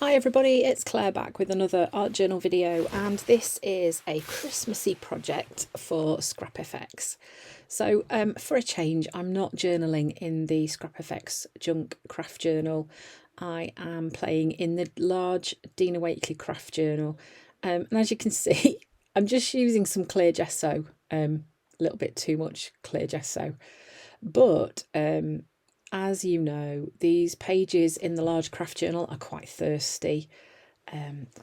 Hi everybody, it's Claire back with another art journal video, and this is a Christmassy project for Scrap FX. So for a change, I'm not journaling in the Scrap FX junk craft journal. I am playing in the large Dina Wakley craft journal, and as you can see, I'm just using some clear gesso, a little bit too much clear gesso, but as you know, these pages in the large craft journal are quite thirsty.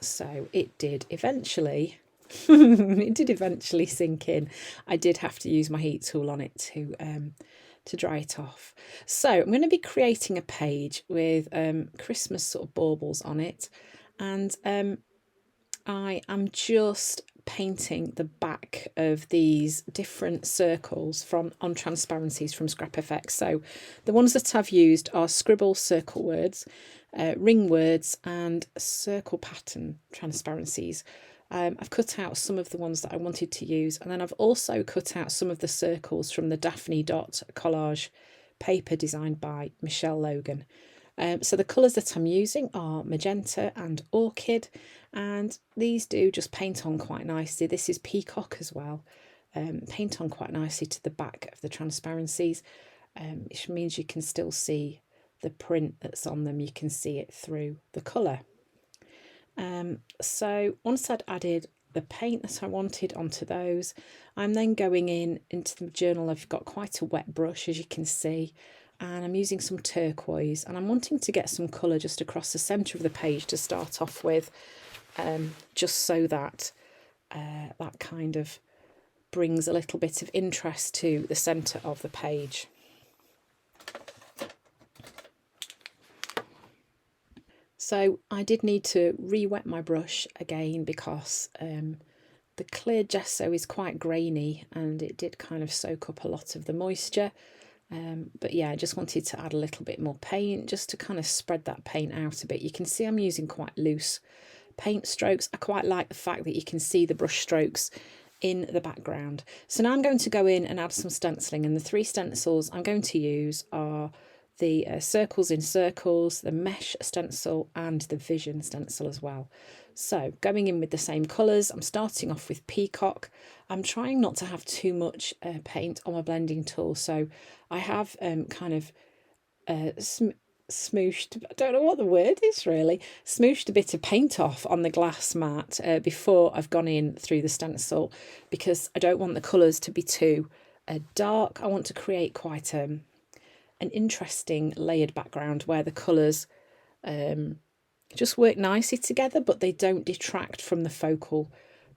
So it did eventually sink in. I did have to use my heat tool on it to dry it off. So I'm going to be creating a page with Christmas sort of baubles on it, and I am just painting the back of these different circles on transparencies from Scrap FX. So the ones that I've used are scribble circle words, ring words, and circle pattern transparencies. I've cut out some of the ones that I wanted to use, and then I've also cut out some of the circles from the Daphne Dot collage paper designed by Michelle Logan. So the colours that I'm using are magenta and orchid, and these do just paint on quite nicely. This is peacock as well. Paint on quite nicely to the back of the transparencies, which means you can still see the print that's on them. You can see it through the colour. So once I'd added the paint that I wanted onto those, I'm then going into the journal. I've got quite a wet brush, as you can see, and I'm using some turquoise, and I'm wanting to get some colour just across the centre of the page to start off with, just so that that kind of brings a little bit of interest to the centre of the page. So I did need to re-wet my brush again because the clear gesso is quite grainy and it did kind of soak up a lot of the moisture. But yeah, I just wanted to add a little bit more paint just to kind of spread that paint out a bit. You can see I'm using quite loose paint strokes. I quite like the fact that you can see the brush strokes in the background. So now I'm going to go in and add some stenciling, and the three stencils I'm going to use are the circles in circles, the mesh stencil, and the vision stencil as well. So going in with the same colours, I'm starting off with peacock. I'm trying not to have too much paint on my blending tool, so I have kind of smooshed, I don't know what the word is really, smooshed a bit of paint off on the glass mat before I've gone in through the stencil, because I don't want the colours to be too dark. I want to create quite an interesting layered background where the colours just work nicely together, but they don't detract from the focal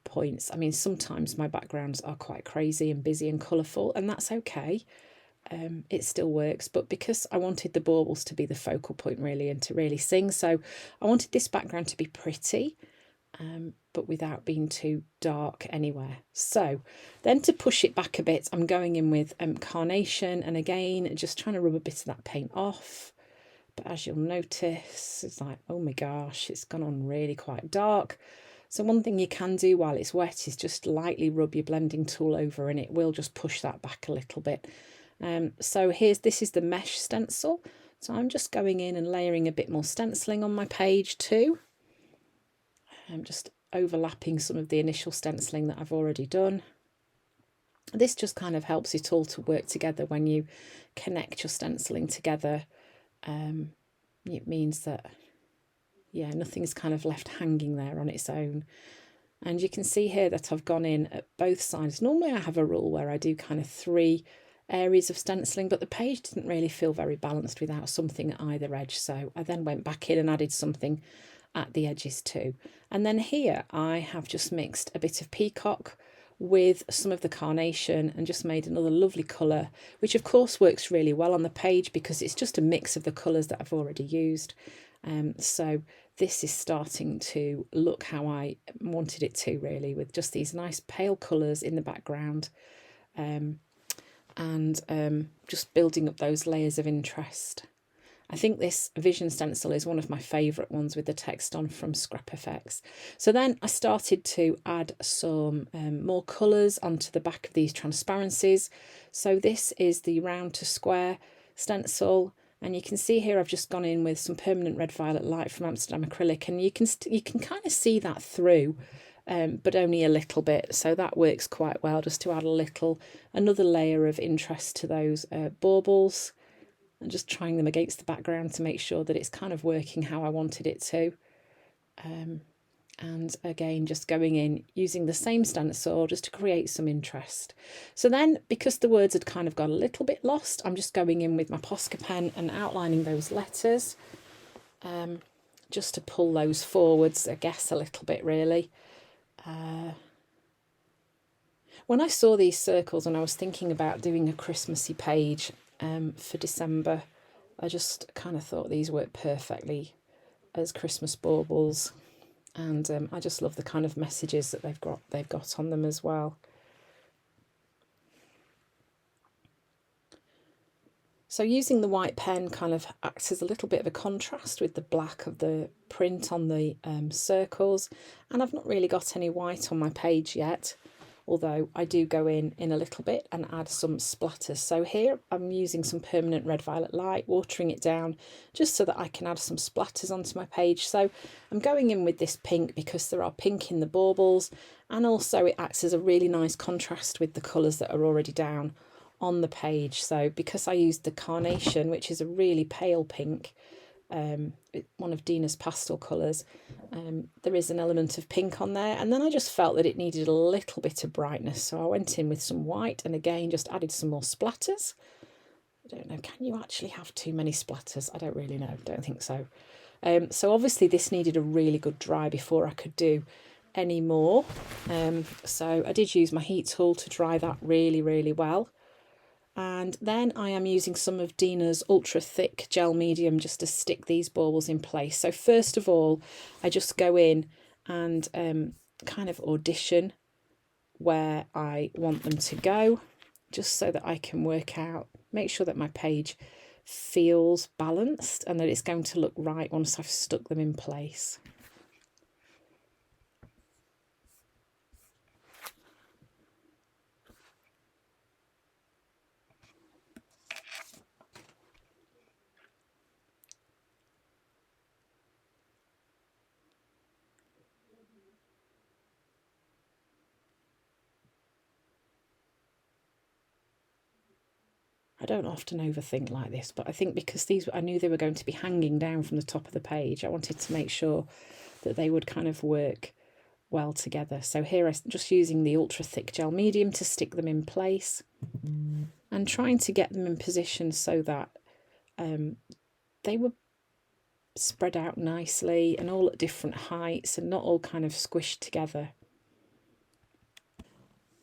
points. I mean, sometimes my backgrounds are quite crazy and busy and colourful, and that's okay. It still works, but because I wanted the baubles to be the focal point really and to really sing, so I wanted this background to be pretty, but without being too dark anywhere. So then to push it back a bit, I'm going in with carnation, and again just trying to rub a bit of that paint off. But as you'll notice, it's like, oh my gosh, it's gone on really quite dark. So one thing you can do while it's wet is just lightly rub your blending tool over, and it will just push that back a little bit. So this is the mesh stencil. So I'm just going in and layering a bit more stenciling on my page too. I'm just overlapping some of the initial stenciling that I've already done. This just kind of helps it all to work together when you connect your stenciling together. It means that, yeah, nothing's kind of left hanging there on its own. And you can see here that I've gone in at both sides. Normally I have a rule where I do kind of 3 areas of stenciling, but the page didn't really feel very balanced without something at either edge. So I then went back in and added something at the edges too. And then here I have just mixed a bit of peacock with some of the carnation and just made another lovely colour, which of course works really well on the page because it's just a mix of the colours that I've already used. So this is starting to look how I wanted it to, really, with just these nice pale colours in the background, and just building up those layers of interest. I think this vision stencil is one of my favourite ones with the text on from Scrap FX. So then I started to add some more colours onto the back of these transparencies. So this is the round to square stencil, And you can see here I've just gone in with some permanent red violet light from Amsterdam acrylic, and you can kind of see that through, but only a little bit. So that works quite well, just to add another layer of interest to those baubles, and just trying them against the background to make sure that it's kind of working how I wanted it to. And again, just going in using the same stencil just to create some interest. So then, because the words had kind of got a little bit lost, I'm just going in with my Posca pen and outlining those letters, just to pull those forwards, I guess, a little bit really. When I saw these circles and I was thinking about doing a Christmassy page for December, I just kind of thought these worked perfectly as Christmas baubles. And I just love the kind of messages that they've got on them as well. So using the white pen kind of acts as a little bit of a contrast with the black of the print on the circles. And I've not really got any white on my page yet, although I do go in a little bit and add some splatters. So here I'm using some permanent red violet light, watering it down just so that I can add some splatters onto my page. So I'm going in with this pink because there are pink in the baubles, and also it acts as a really nice contrast with the colours that are already down on the page. So because I used the carnation, which is a really pale pink, one of Dina's pastel colours, there is an element of pink on there, and then I just felt that it needed a little bit of brightness, so I went in with some white and again just added some more splatters. I don't know, can you actually have too many splatters? I don't really know, don't think so. So obviously this needed a really good dry before I could do any more, so I did use my heat tool to dry that really well. And then I am using some of Dina's ultra thick gel medium just to stick these baubles in place. So first of all, I just go in and kind of audition where I want them to go, just so that I can make sure that my page feels balanced and that it's going to look right once I've stuck them in place. I don't often overthink like this, but I think because I knew they were going to be hanging down from the top of the page, I wanted to make sure that they would kind of work well together. So here I'm just using the ultra thick gel medium to stick them in place and trying to get them in position so that they were spread out nicely and all at different heights and not all kind of squished together.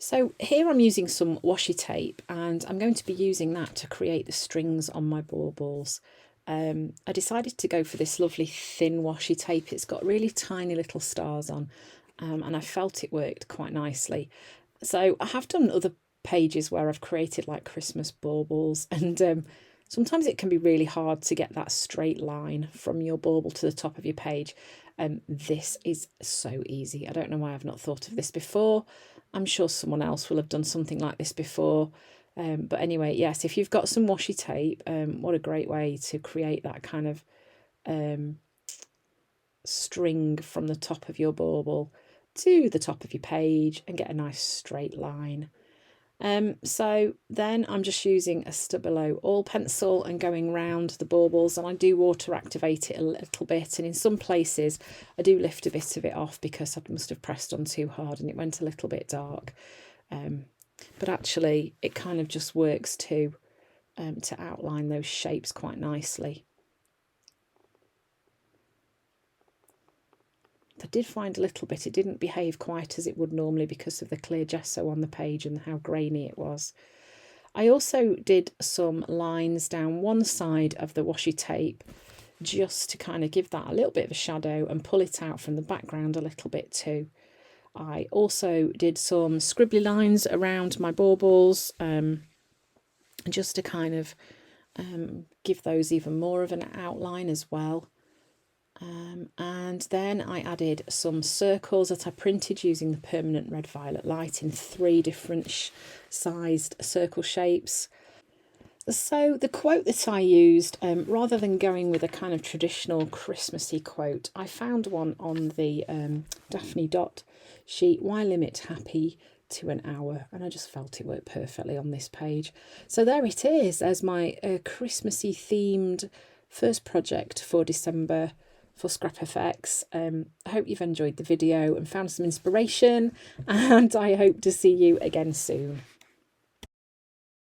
So here I'm using some washi tape, and I'm going to be using that to create the strings on my baubles. I decided to go for this lovely thin washi tape. It's got really tiny little stars on, and I felt it worked quite nicely. So I have done other pages where I've created like Christmas baubles, and sometimes it can be really hard to get that straight line from your bauble to the top of your page. This is so easy. I don't know why I've not thought of this before. I'm sure someone else will have done something like this before. But anyway, yes, if you've got some washi tape, what a great way to create that kind of string from the top of your bauble to the top of your page and get a nice straight line. So then I'm just using a Stabilo oil pencil and going round the baubles, and I do water activate it a little bit, and in some places I do lift a bit of it off because I must have pressed on too hard and it went a little bit dark. But actually it kind of just works to outline those shapes quite nicely. I did find a little bit it didn't behave quite as it would normally because of the clear gesso on the page and how grainy it was. I also did some lines down one side of the washi tape just to kind of give that a little bit of a shadow and pull it out from the background a little bit too. I also did some scribbly lines around my baubles just to kind of give those even more of an outline as well. And then I added some circles that I printed using the permanent red violet light in 3 different sized circle shapes. So the quote that I used, rather than going with a kind of traditional Christmassy quote, I found one on the Daphne Dot sheet, why limit happy to an hour? And I just felt it worked perfectly on this page. So there it is. There's my Christmassy themed first project for December for Scrap FX. I hope you've enjoyed the video and found some inspiration, and I hope to see you again soon.